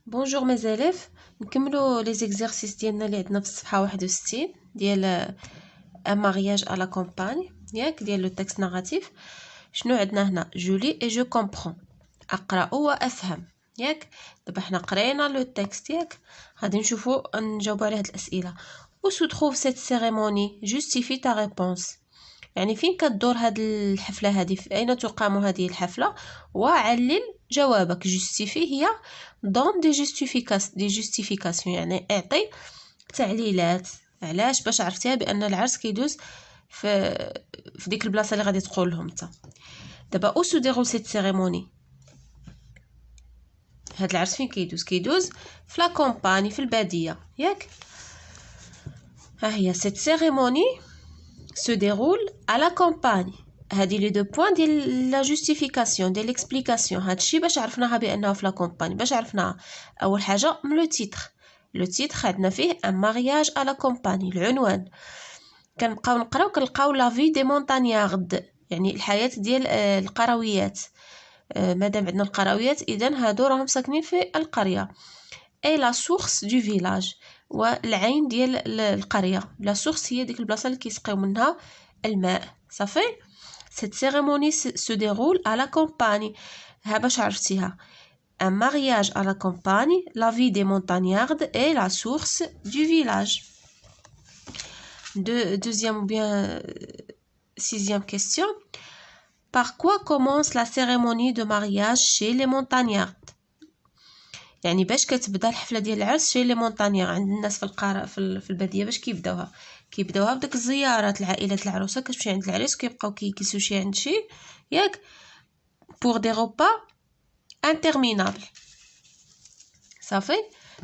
Bonjour mes élèves, نكملوا les exercices ديالنا اللي عندنا في الصفحة 61 ديال un mariage à la campagne ياك ديال le texte narratif. شنو عندنا هنا؟ je lis et je comprends، اقرأ وافهم ياك. دابا حنا قرينا le texte ياك، غادي نشوفوا نجاوبوا على هاد الاسئله. où se trouve cette cérémonie؟ justifie ta réponse. يعني فين كتدور هاد الحفله هذه، في اين تقام هذه الحفله، وعلل جوابك. جوستيفي هي دون دي جوستيفيكاسيون، يعني اعطي تعليلات علاش، باش عرفتيها بان العرس كيدوز في ديك البلاصه اللي غادي تقول لهم انت. دابا او سو ديرول سيت سيريموني، هاد العرس فين كيدوز في لا كومباني، في الباديه ياك. ها هي سيت سيريموني se déroule à la campagne. هادي لي دو بوين ديال لا جوستيفيكاسيون ديال ليكسبليكاسيون. هادشي باش عرفناها بانها في لا كومباني. باش عرفناها اول حاجه من لو تيتر. لو تيتر عندنا فيه ان مارياج à la campagne، العنوان. كنبقاو نقراو كنلقاو لا في دي مونتانيارد، يعني الحياه ديال القرويات. مادام عندنا القرويات اذا هادو راهم ساكنين في القريه. اي لا سورس دو فيلاج، والعين ديال القريه. لا سورس هي ديك البلاصه اللي كيسقيو منها الماء. صافي. cette cérémonie se déroule à la campagne. ها باش عرفتيها. un mariage à la campagne, la vie des montagnards et la source du village. Deuxième ou bien sixième question. Par quoi commence la cérémonie de mariage chez les montagnards؟ يعني باش كتبدا الحفله ديال العرس شي لي مونطانيير عند الناس في الباديه. باش كيبداوها بداك الزيارات، العائلات العروسه كتمشي عند العريس، كيبقاو كيكيسوا شي عند شي ياك، pour des repas interminables. صافي.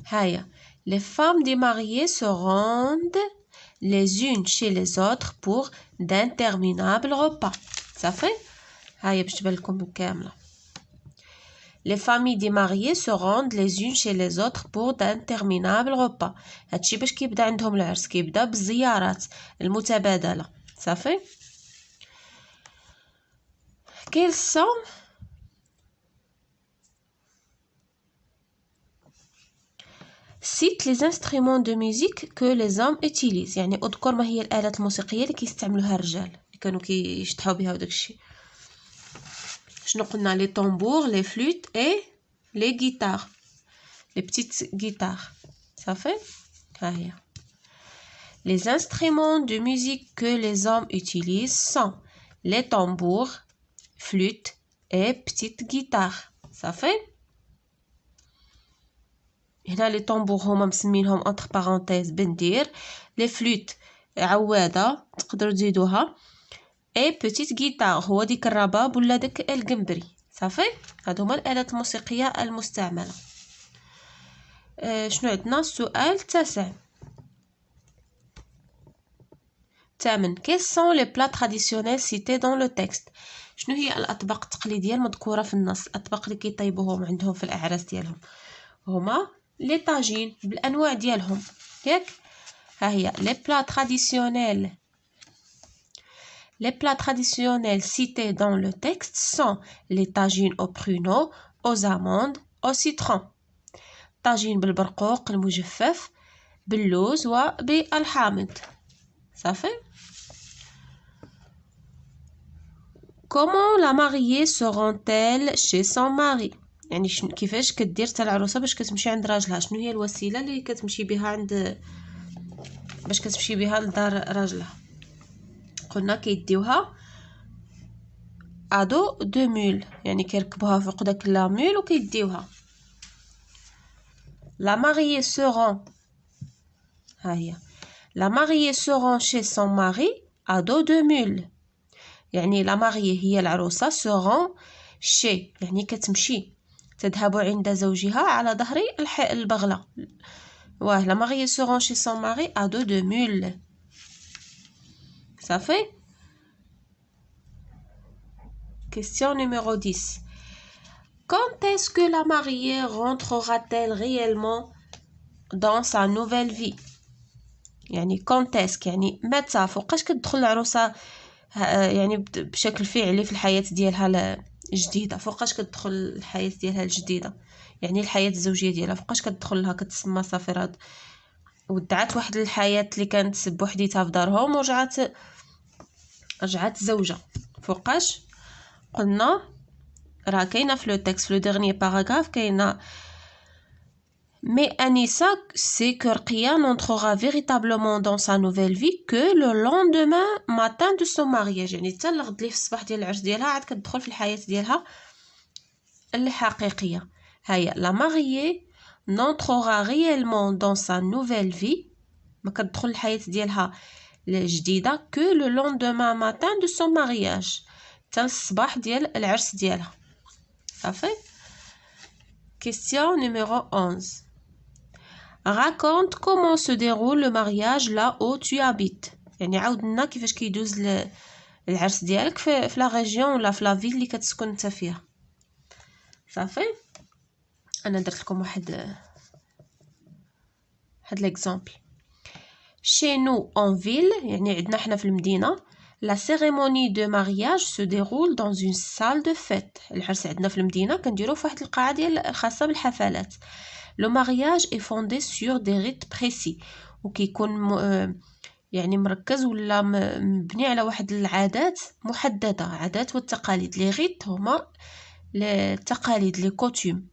هيا les femmes des mariés se rendent les unes chez les autres pour d'interminables repas. صافي. هيا باش تبان لكم كامله. Les familles des mariés se rendent les unes chez les autres pour d'interminables repas. هادشي باش كيبدا عندهم العرس، كيبدا بالزيارات المتبادله. صافي. Quels sont cite les instruments de musique que les hommes utilisent. يعني اذكر ما هي الآلات الموسيقيه اللي كيستعملوها الرجال، اللي كانوا كيشطحوا بها وداك الشيء. شنو قلنا؟ لي طنبور، لي فلوت اي لي غيتار، لي بتيت غيتار. صافي. ها هي. Les instruments de musique que les hommes utilisent sont les tambours, flûtes et petites guitares. صافي. هنا لي طنبور هما مسمينهم entre parenthèses بندير، لي فلوت عواده تقدروا تزيدوها، اي بوتيت غيتار هو ديك الرباب ولا داك القنبري. صافي. هادو هما الآلات الموسيقيه المستعمله. شنو عندنا؟ السؤال التاسع. الثامن. quels sont les plats traditionnels cités dans le texte؟ شنو هي الاطباق التقليديه المذكوره في النص؟ الاطباق اللي كيطيبوهم عندهم في الاعراس ديالهم هما لي طاجين بالانواع ديالهم ياك. ها هي les plats traditionnels. Les plats traditionnels cités dans le texte sont les tagines aux pruneaux, aux amandes, au citron. طاجين بالبرقوق المجفف، باللوز وبالحامض. صافي. Comment la mariée se rend-elle chez son mari؟ يعني كيفاش كدير حتى العروسه باش كتمشي عند راجلها؟ شنو هي الوسيله اللي كتمشي بها عند باش كتمشي بها لدار راجلها؟ قلنا كيديوها ادو دو مول، يعني كيركبوها فوق داك لا مول وكيديوها. لا mariée se rend. ها هي. La mariée se rend chez son mari à dos de mule. يعني لا ماريي هي العروسه، se rend chez يعني كتمشي، تذهب عند زوجها على ظهر البغله. واه لا ماريي se rend chez son mari à dos de mule. صافي. Question numéro 10. Quand est-ce que la mariée rentrera-t-elle réellement dans sa nouvelle vie؟ يعني كونتيسك يعني متى، فوقاش كتدخل العروسه يعني بشكل فعلي في الحياه ديالها الجديده. فوقاش كتدخل الحياه ديالها الجديده؟ يعني الحياة الزوجية ديالها فوقاش كتدخل لها كتسمى صافي راه ودعت واحد الحياة اللي كانت بوحديتها في دارهم رجعت زوجة. فوقاش قلنا راه كاينه في لو تكست في لو ديرني باراغراف كاينه Mais Anissa sait que Rkia n'entrera véritablement dans sa nouvelle vie que le lendemain matin de son mariage. يعني حتى الغد لي في الصباح ديال العرس ديالها عاد كتدخل في الحياة ديالها الحقيقية. هيا la mariée n'entrera réellement dans sa nouvelle vie ما كتدخل الحياة ديالها الجديدة que le lendemain matin de son mariage حتى الصباح ديال العرس ديالها. صافي. Question numéro 11. Raconte comment se déroule le mariage là où tu habites. يعني عاود لنا كيفاش كيدوز العرس ديالك في لا ريجيون ولا في لا فيل اللي كتسكن انت فيها. صافي. انا درت لكم واحد ليكزامبل. Chez nous en ville يعني عندنا حنا في المدينة la cérémonie de mariage se déroule dans une salle de fête. العرس عندنا في المدينة كنديروه في واحد القاعة ديال خاصة بالحفلات. Le mariage est fondé sur des rites précis وكيكون يعني مركز ولا مبني على واحد العادات محددة. عادات والتقاليد. les rites هما التقاليد les coutumes.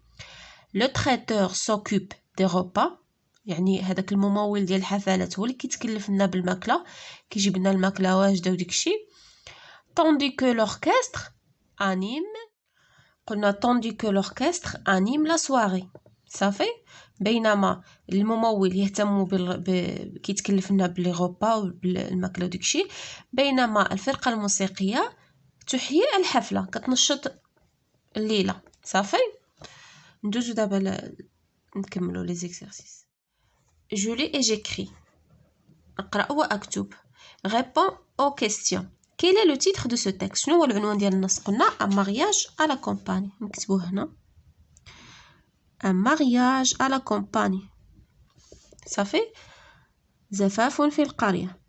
Le traiteur s'occupe des repas يعني هذاك الممول ديال الحفلات هو اللي كيتكلف لنا بالماكله كيجيب لنا الماكله واجده وداكشي. tandis que l'orchestre anime قلنا tandis que l'orchestre anime la soirée. صافي. بينما الممول يهتم كيتكلف لنا بلي غوبا وبالماكله وداكشي بينما الفرقه الموسيقيه تحيي الحفله كتنشط الليله. صافي. ندوزو دابا نكملوا لي زيكسيرسيس. Je lis et j'écris. اقرأ وأكتب. Réponds aux questions. Quel est le titre de ce texte? شنو هو العنوان ديال النص؟ قلنا un mariage à la campagne. نكتبوه هنا. Un mariage à la campagne. صافي. زفاف في القرية.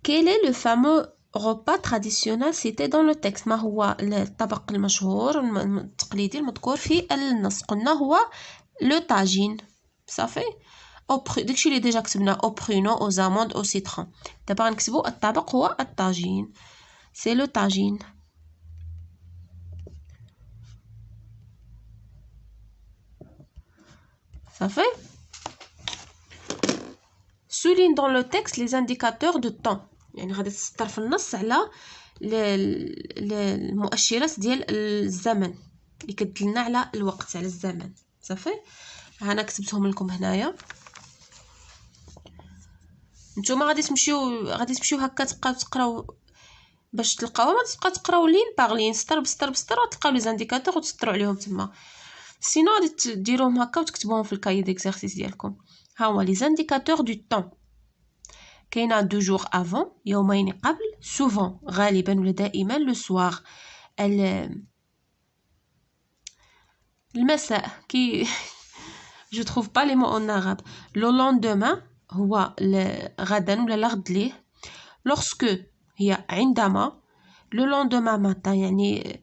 Quel est le fameux repas traditionnel cité dans le texte؟ ما هو الطبق المشهور التقليدي المذكور في النص؟ قلنا هو لو طاجين. صافي. داكشي اللي ديجا كتبنا او برونو او زاموند او سيترون. دابا غنكتبو الطبق هو الطاجين. سي لو طاجين. صافي. souligne dans le texte les indicateurs de temps. يعني غادي تسطر في النص على المؤشرات ديال الزمن اللي كتدلنا على الوقت على الزمن. صافي. انا كتبتهم لكم هنايا. نتوما غادي تمشيو هكا تبقاو تقراو باش تلقاوها ما تبقاو تقراو لين باغ لين سطر بسطر بسطر وتلقاو لي زانديكاتور وتسطروا عليهم تما. سينو غادي ديروهم هكا وتكتبوهم في الكاي ديكزارسيس ديالكم. ها هما لي زانديكاتور دو طون. كاينه 2 جور افون يومين قبل. سوفون غالبا ولا دائما. لو سوار المساء كي جو تروف با لي مو اون عرب. لو لوندومان هو غدا ولا لغد ليه. لورسكو هي عندما. لو لوندومان ماتان يعني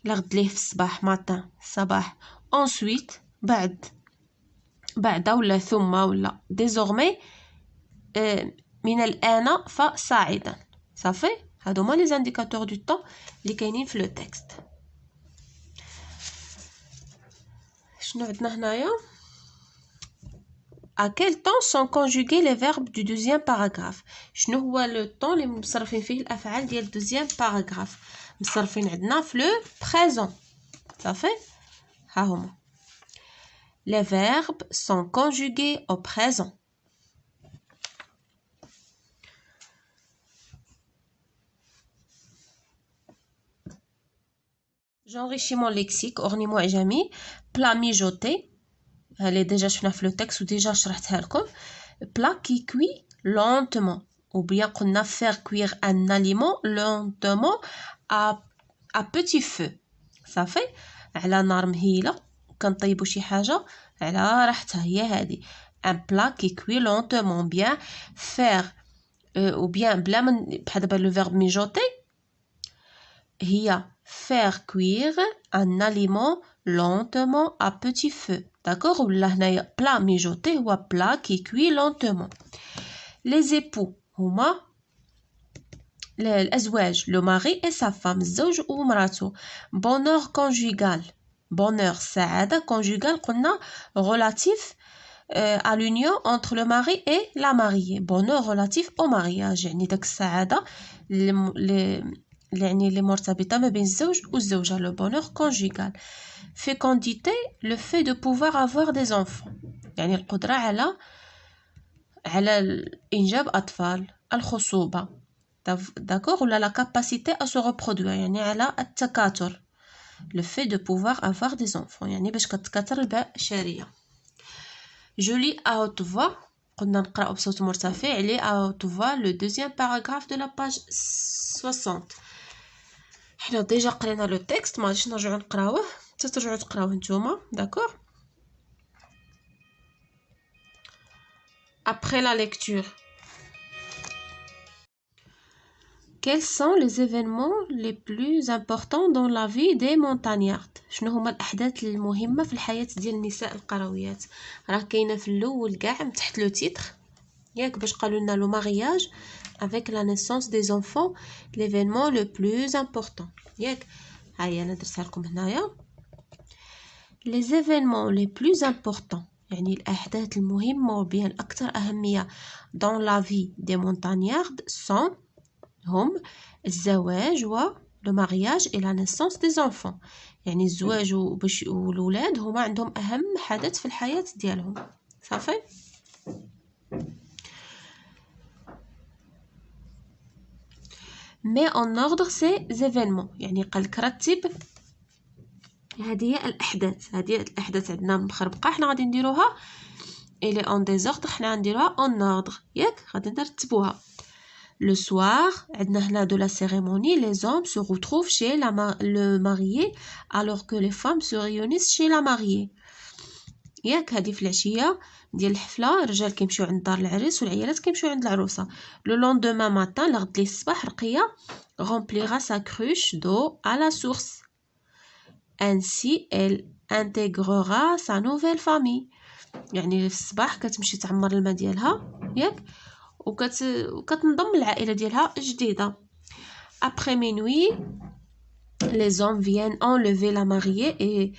لغد ليه في الصباح ماتان صباح. انسويت بعد ولا ثم ولا ديزورمي من الآن فصاعدا. صافي. هادو هما لي زانديكاتور دو طون اللي كاينين في لو تكست. شنو عندنا هنايا؟ à quel temps sont conjugués les verbes du deuxième paragraphe. شنو هو لو طون اللي مصرفين فيه الافعال ديال الدوزيام باراغراف؟ مصرفين عندنا في لو بريزون. صافي. ها هما. les verbes sont conjugués au présent. j'enrichis mon lexique. ornement معجمي. plat mijoté هالي ديجا شفنا في لو تكست وديجا شرحتها لكم. plat qui cuit lentement ou bien قلنا faire cuire un aliment lentement à petit feu. صافي. على نار مهيله كنطيبوا شي حاجه على راحتها هي هذه. un plat qui cuit lentement bien faire ou bien بلا من بحال دابا لو verbe mijoter هي faire cuire un aliment lentement à petit feu. D'accord? ولا هنايا plat mijoté هو plat qui cuit lentement. Les époux هما الأزواج le mari et sa femme الزوج ومراته. Bonheur conjugal. Bonheur سعادة conjugal قلنا relatif à l'union entre le mari et la mariée. Bonheur relatif au mariage يعني داك السعادة اللي مرتبطة ما بين الزوج والزوجة. Le bonheur conjugal. Fécondité, le fait de pouvoir avoir des enfants. يعني القدرة على إنجاب أطفال. الخصوبة. D'accord? ولا la capacité à se reproduire. يعني على التكاثر. Le fait de pouvoir avoir des enfants. يعني باش كتكاثر البشرية. Je lis à haute voix. قلنا نقرأ بصوت مرتفع. lis à haute voix le deuxième paragraphe de la page 60. حنا ديجا قرينا لو تكست ما غاديش نرجعو نقراوه حتى ترجعو تقراوه نتوما. داكور. Après la lecture, quels sont les événements les plus importants dans la vie des montagnardes؟ شنو هما الأحداث المهمة في الحياة ديال النساء القرويات؟ راه كاينة في الأول كاع تحت لو تيتر ياك باش قالوا لنا لو مارياج avec la naissance des enfants l'événement le plus important ياك. هيا انا درتها لكم هنايا. les événements les plus importants يعني الأحداث المهمة وبها الأكثر أهمية dans la vie des montagnardes sont هم الزواج و le mariage et la naissance des enfants. يعني الزواج والولاد هما عندهم أهم حدث في الحياة ديالهم. صافي. mais en ordre ces événements يعني قالك رتب هذه هي الأحداث. هذه الأحداث عندنا مخربقة حنا غادي نديروها إلي اون ديزوردر حنا غنديروها اون اوردر ياك غادي نرتبوها. Le soir, de la cérémonie, les hommes se retrouvent chez le marié alors que les femmes se réunissent chez la mariée. ياك هذه في العشية ديال الحفلة الرجال كيمشيو عند دار العريس والعيالات كيمشيو عند العروسة. Le lendemain matin, الغد لي الصباح رقية remplira sa cruche d'eau à la source. Ainsi, elle intégrera sa nouvelle famille. يعني في الصباح كتمشي تعمر الماء ديالها ياك وكتنضم العائلة ديالها جديدة. Après minuit, les hommes viennent enlever la mariée et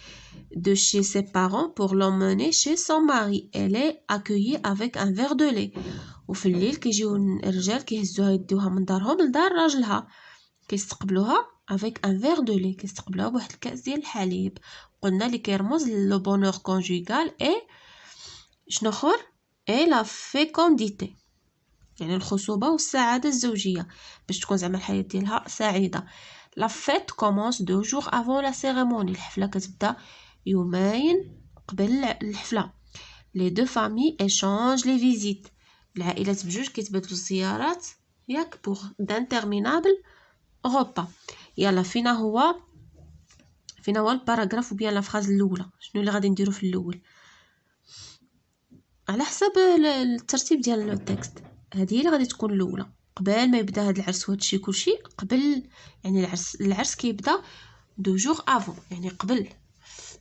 de chez ses parents pour l'emmener chez son mari. Elle est accueillie avec un verre de lait. وفي الليل كيجيو الرجال كيهزوها يديوها من دارهم لدار راجلها كيستقبلوها avec un verre de lait. كيستقبلوها بواحد الكأس ديال الحليب. قلنا اللي كيرمز لو bonheur conjugal et شنو اخر et la fécondité يعني الخصوبة والسعادة الزوجية باش تكون زعما الحياة ديالها سعيدة. La fête commence 2 jours avant la cérémonie. الحفلة كتبدا يومين قبل الحفلة. Les deux familles échangent les visites. العائلات بجوج كيتبادلوا الزيارات ياك pour d'interminables repas. يلا فينا هو الباراغراف وبيان لا فراز الاولى. شنو اللي غادي نديرو في الاول على حسب الترتيب ديال التكست. هذه اللي غادي تكون الاولى قبل ما يبدا هذا العرس وهادشي كلشي قبل يعني العرس كيبدا 2 جور افون يعني قبل.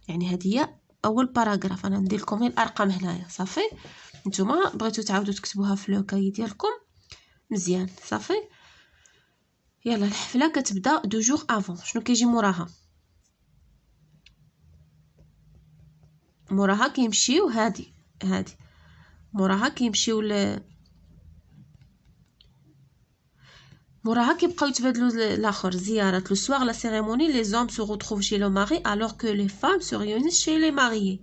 يعني هذه هي اول باراغراف. انا ندير لكم الارقام هنايا صافي. نتوما بغيتو تعاودوا تكتبوها في لو كاي ديالكم مزيان صافي. يلا الحفله كتبدا 2 جور افون. شنو كيجي موراها؟ موراها كيمشيو هادي موراها كيمشيو موراها كيبقاو يتبادلوا الاخر زيارات. لو سوار لا سيريموني لي زوم سو روتروف شي لو ماري alors que les femmes se réunissent chez les mariés.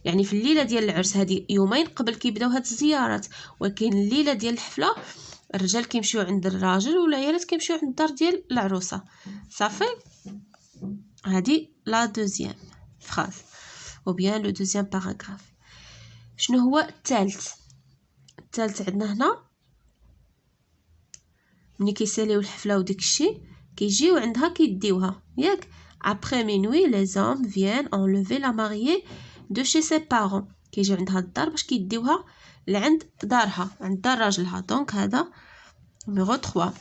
يعني في الليله ديال العرس هذه يومين قبل كيبداو هاد الزيارات. ولكن الليله ديال الحفله الرجال كيمشيو عند الراجل والعيالات كيمشيو عند الدار ديال العروسه صافي. هذه لا دوزيام فراز ou bien le deuxième paragraphe. شنو هو الثالث عندنا هنا ملي كيساليو الحفله وديك الشيء كيجيو عندها كيديوها ياك. après minuit les hommes viennent enlever la mariée de chez ses parents. كيجيو عندها الدار باش كيديوها لعند دارها عند دار راجلها. دونك هذا numéro 3.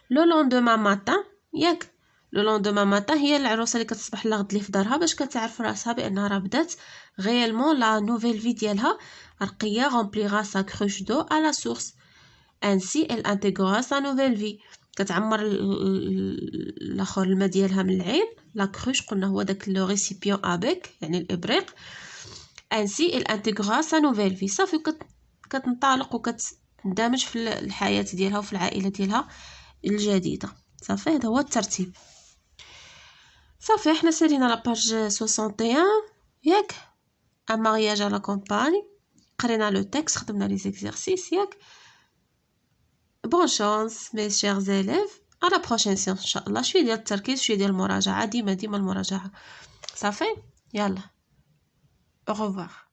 le lendemain matin ياك لو لوندومان ماتان هي العروسه اللي كتصبح لغد لي في دارها باش كتعرف راسها بانها راه بدات غيالمون لا نوفيل في ديالها رقيه غومبليغا سا كروش دو à la source ainsi elle intégrera sa nouvelle vie كتعمر الاخر الماء ديالها من العين لا كروش قلنا هو داك لو ريسيبيون ابيك يعني الابريق ainsi elle intégrera sa nouvelle vie صافي كتنطلق وكتندمج في الحياه ديالها وفي العائله ديالها الجديده. صافي هذا هو الترتيب. صافي حنا سالينا لاباج 61 ياك un mariage à la campagne قرينا لو تكست خدمنا لي زيكزارسيس ياك. بون شانس مي شيرز élèves à la prochaine séance ان شاء الله. شويه ديال التركيز شويه ديال المراجعه ديما المراجعه. صافي يلا au revoir.